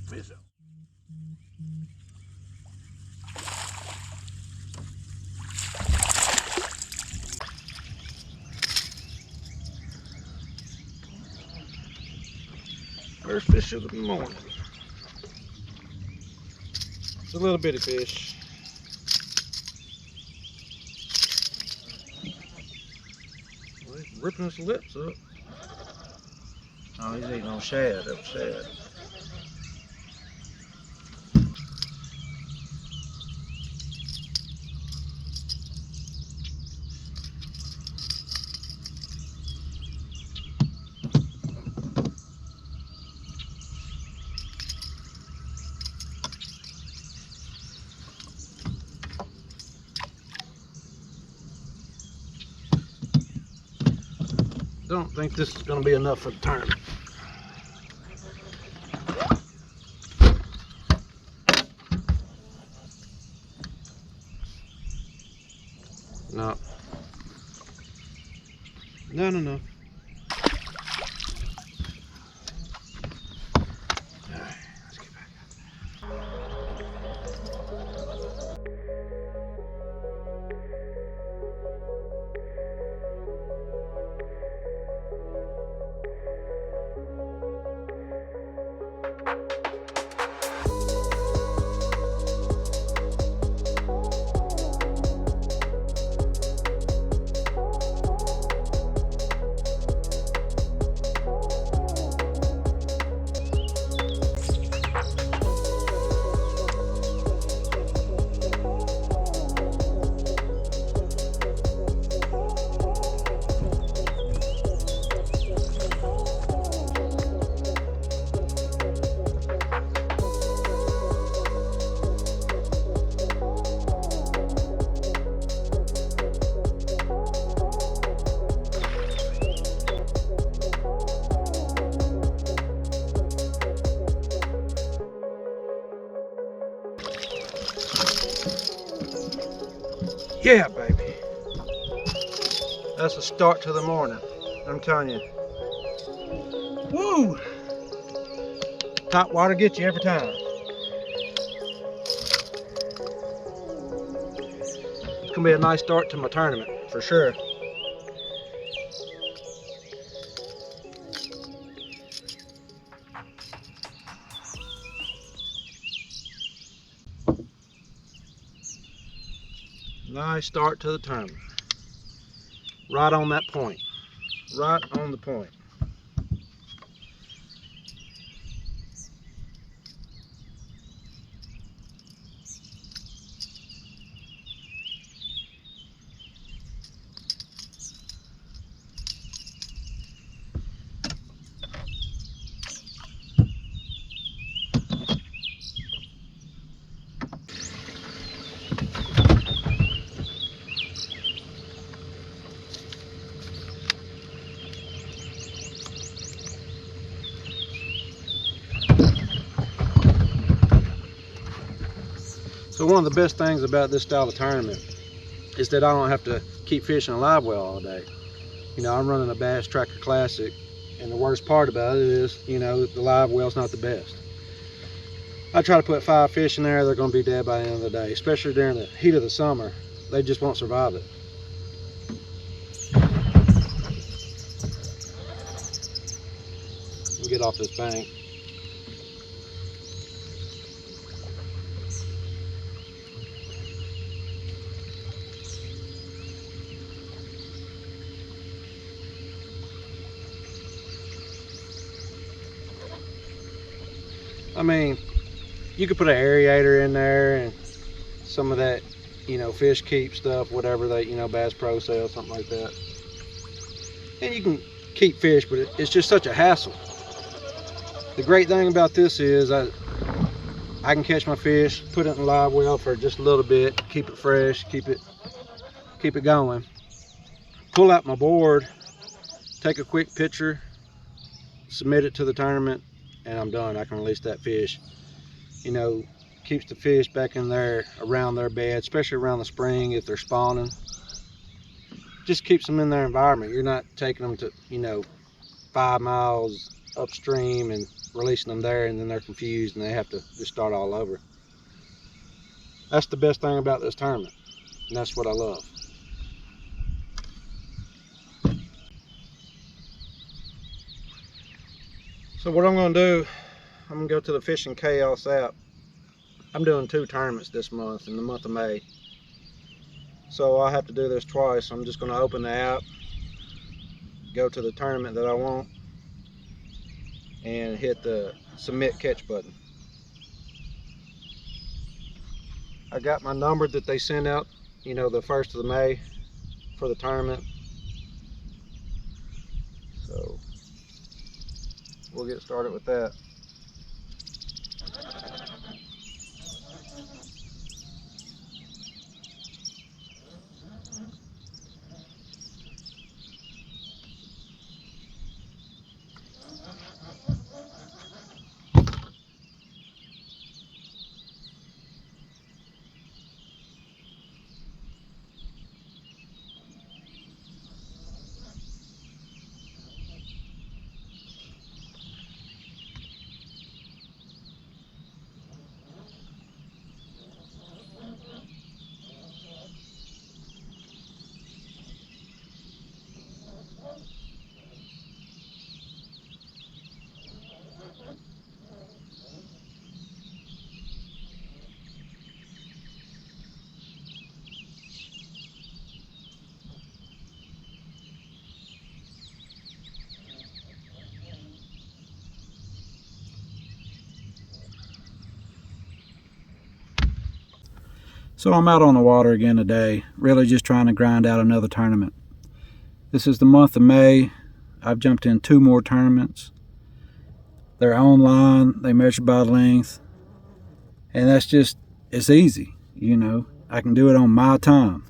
Fish up. First fish of the morning. It's a little bitty fish. Well, he's ripping his lips up. Oh, he's eating on shad, up shad. Don't think this is going to be enough for the tournament. No. No, no, no. All right, let's get back. Yeah, baby. That's a start to the morning. I'm telling you. Woo! Hot water gets you every time. It's gonna be a nice start to my tournament, for sure. Nice start to the tournament. Right on that point. Right on the point. So one of the best things about this style of tournament is that I don't have to keep fishing a live well all day. You know, I'm running a Bass Tracker Classic, and the worst part about it is, you know, the live well's not the best. I try to put 5 fish in there, they're going to be dead by the end of the day, especially during the heat of the summer. They just won't survive it. Get off this bank. I mean, you could put an aerator in there and some of that, you know, fish keep stuff, whatever they, you know, Bass Pro sells, something like that. And you can keep fish, but it's just such a hassle. The great thing about this is I can catch my fish, put it in a live well for just a little bit, keep it fresh, keep it going. Pull out my board, take a quick picture, submit it to the tournament, and I'm done. I can release that fish. You know, keeps the fish back in there around their bed, especially around the spring if they're spawning. Just keeps them in their environment. You're not taking them to, you know, 5 miles upstream and releasing them there, and then they're confused and they have to just start all over. That's the best thing about this tournament, and that's what I love. So what I'm going to do, I'm going to go to the Fishing Chaos app. I'm doing 2 tournaments this month, in the month of May. So I'll have to do this twice. I'm just going to open the app, go to the tournament that I want, and hit the submit catch button. I got my number that they send out, you know, the 1st of May for the tournament. So we'll get started with that. So I'm out on the water again today, really just trying to grind out another tournament. This is the month of May. I've jumped in 2 more tournaments. They're online, they measure by length, and that's just, it's easy, you know. I can do it on my time.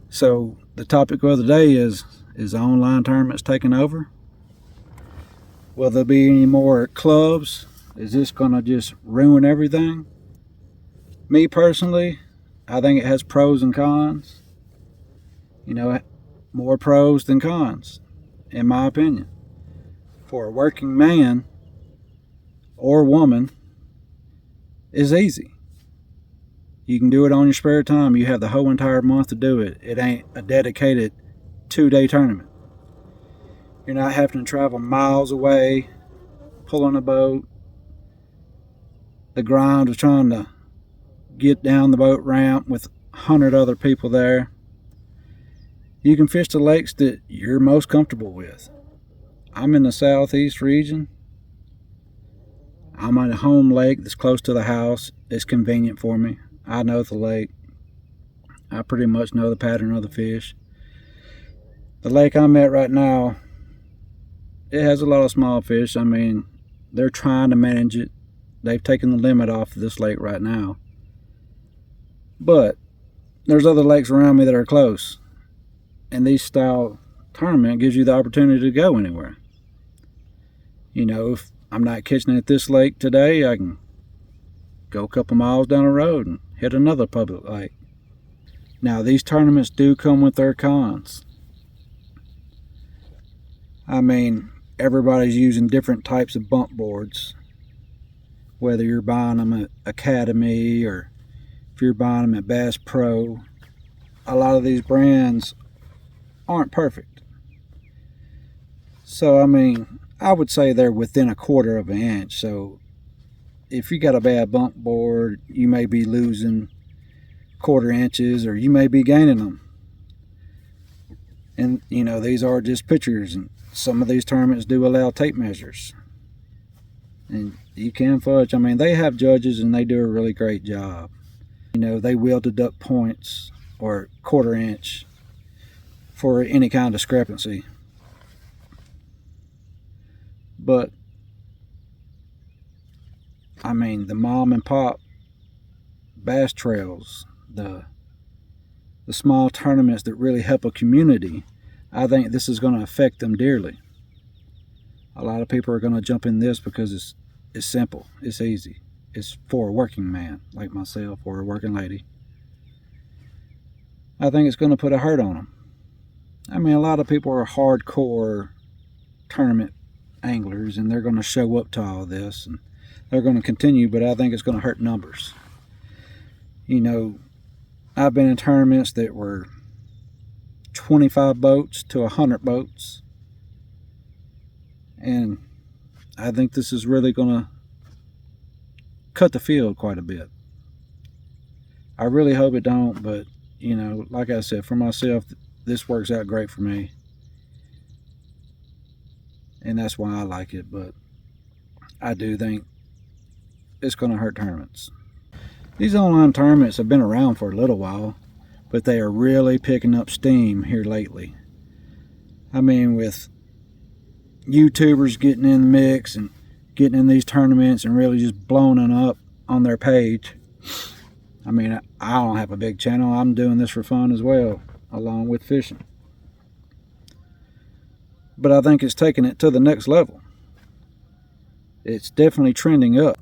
So the topic of the day is online tournaments taking over? Will there be any more clubs? Is this gonna just ruin everything? Me personally, I think it has pros and cons. You know, more pros than cons, in my opinion. For a working man or woman, is easy. You can do it on your spare time. You have the whole entire month to do it. It ain't a dedicated 2-day tournament. You're not having to travel miles away, pulling a boat, the grind of trying to get down the boat ramp with 100 other people there. You can fish the lakes that you're most comfortable with. I'm in the southeast region. I'm at a home lake that's close to the house. It's convenient for me. I know the lake. I pretty much know the pattern of the fish. The lake I'm at right now, it has a lot of small fish. I mean, they're trying to manage it. They've taken the limit off of this lake right now. But there's other lakes around me that are close. And these style tournament gives you the opportunity to go anywhere. You know, if I'm not catching it at this lake today, I can go a couple miles down the road and hit another public lake. Now, these tournaments do come with their cons. I mean, everybody's using different types of bump boards. Whether you're buying them at Academy or if you're buying them at Bass Pro, a lot of these brands aren't perfect. So, I mean, I would say they're within 1/4 of an inch. So, if you got a bad bump board, you may be losing 1/4 inches or you may be gaining them. And, you know, these are just pictures, and some of these tournaments do allow tape measures. And you can fudge. I mean, they have judges and they do a really great job. You know, they will deduct points or 1/4 inch for any kind of discrepancy. But, I mean, the mom and pop bass trails, the small tournaments that really help a community, I think this is going to affect them dearly. A lot of people are going to jump in this because it's simple, it's easy. It's for a working man like myself or a working lady. I think it's going to put a hurt on them. I mean, a lot of people are hardcore tournament anglers and they're going to show up to all this and they're going to continue, but I think it's going to hurt numbers. You know, I've been in tournaments that were 25 boats to 100 boats, and I think this is really going to cut the field quite a bit. I really hope it don't, but, you know, like I said, for myself, this works out great for me, and that's why I like it. But I do think it's going to hurt tournaments. These online tournaments have been around for a little while, but they are really picking up steam here lately. I mean, with YouTubers getting in the mix and getting in these tournaments and really just blowing it up on their page. I mean, I don't have a big channel. I'm doing this for fun as well, along with fishing. But I think it's taking it to the next level. It's definitely trending up.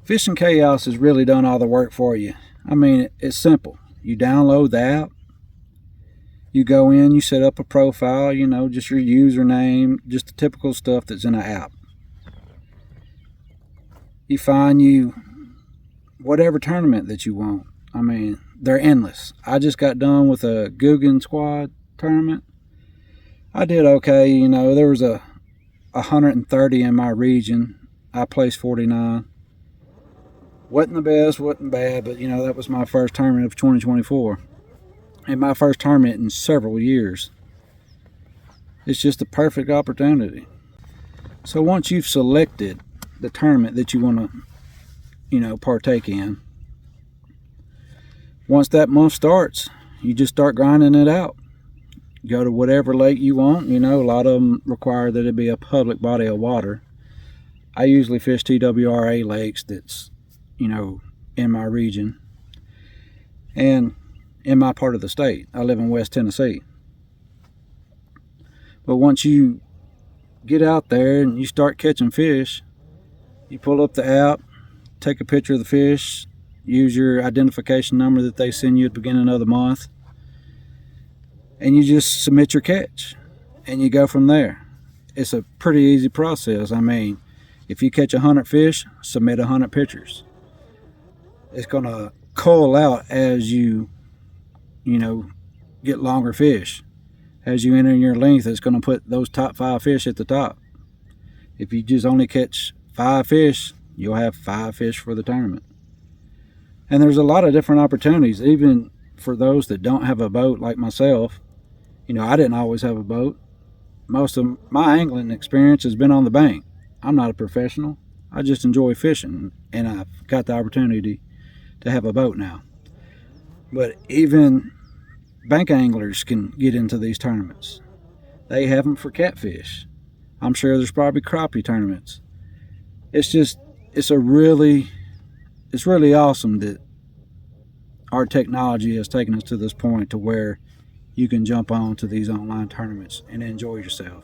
Fishing Chaos has really done all the work for you. I mean, it's simple. You download the app. You go in, you set up a profile, you know, just your username, just the typical stuff that's in an app. You find you whatever tournament that you want. I mean, they're endless. I just got done with a Guggen Squad tournament. I did okay, you know, there was a 130 in my region. I placed 49. Wasn't the best, wasn't bad, but, you know, that was my first tournament of 2024. And my first tournament in several years. It's just a perfect opportunity. So once you've selected the tournament that you want to, you know, partake in, once that month starts, you just start grinding it out. Go to whatever lake you want. You know, a lot of them require that it be a public body of water. I usually fish TWRA lakes that's, you know, in my region and in my part of the state. I live in West Tennessee. But once you get out there and you start catching fish, you pull up the app, take a picture of the fish, use your identification number that they send you at the beginning of the month, and you just submit your catch and you go from there. It's a pretty easy process. I mean, if you catch 100 fish, submit 100 pictures. It's going to cull out as you know, get longer fish. As you enter your length, it's going to put those top 5 fish at the top. If you just only catch 5 fish, you'll have 5 fish for the tournament. And there's a lot of different opportunities, even for those that don't have a boat like myself. You know, I didn't always have a boat. Most of my angling experience has been on the bank. I'm not a professional. I just enjoy fishing, and I've got the opportunity to have a boat now. But even bank anglers can get into these tournaments. They have them for catfish. I'm sure there's probably crappie tournaments. It's really awesome that our technology has taken us to this point to where you can jump on to these online tournaments and enjoy yourself.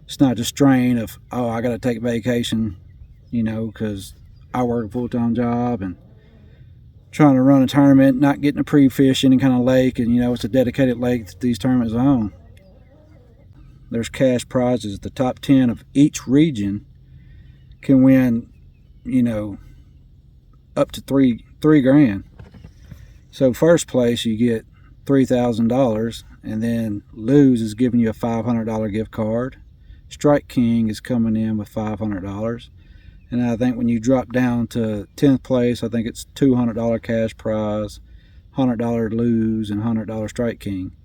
It's not the strain of, oh, I got to take vacation, you know, because I work a full-time job and trying to run a tournament, not getting to pre-fish any kind of lake, and, you know, it's a dedicated lake that these tournaments are on. There's cash prizes. The top 10 of each region can win, you know, up to three grand. So first place, you get $3,000, and then Lose is giving you a $500 gift card. Strike King is coming in with $500, and I think when you drop down to 10th place, I think it's $200 cash prize, $100 Lose, and $100 Strike King.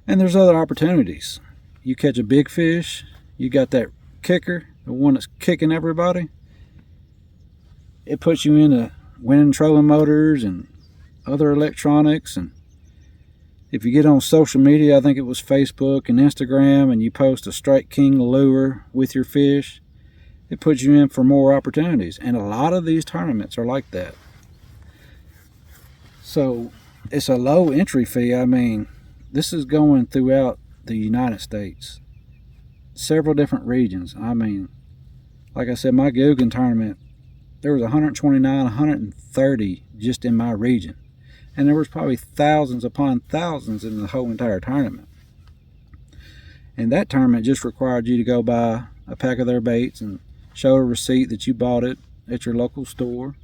And there's other opportunities. You catch a big fish, you got that kicker, the one that's kicking everybody. It puts you into winning trolling motors and other electronics. And if you get on social media, I think it was Facebook and Instagram, and you post a Strike King lure with your fish, it puts you in for more opportunities. And a lot of these tournaments are like that. So it's a low entry fee. I mean, this is going throughout the United States, several different regions. I mean, like I said, my Guggen tournament, there was 129, 130 just in my region. And there was probably thousands upon thousands in the whole entire tournament. And that tournament just required you to go buy a pack of their baits and show a receipt that you bought it at your local store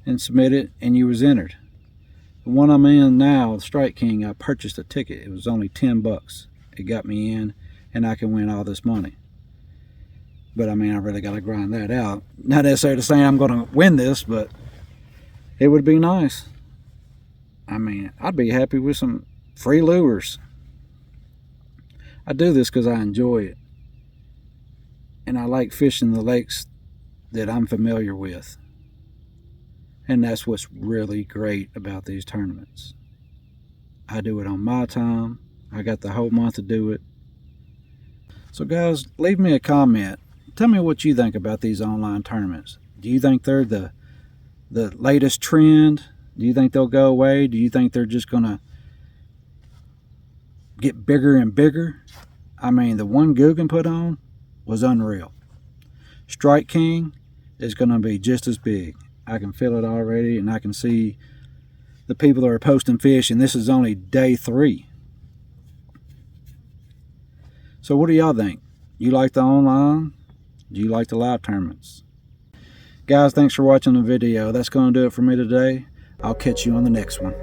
and submit it, and you was entered. The one I'm in now, the Strike King, I purchased a ticket. It was only $10. It got me in, and I can win all this money. But I mean, I really got to grind that out. Not necessarily saying I'm going to win this, but it would be nice. I mean, I'd be happy with some free lures. I do this because I enjoy it. And I like fishing the lakes that I'm familiar with. And that's what's really great about these tournaments. I do it on my time. I got the whole month to do it. So guys, leave me a comment. Tell me what you think about these online tournaments. Do you think they're the latest trend? Do you think they'll go away? Do you think they're just going to get bigger and bigger? I mean, the one Guggen put on was unreal. Strike King is going to be just as big. I can feel it already, and I can see the people that are posting fish, and this is only day 3. So what do y'all think? You like the online? Do you like the live tournaments? Guys, thanks for watching the video. That's going to do it for me today. I'll catch you on the next one.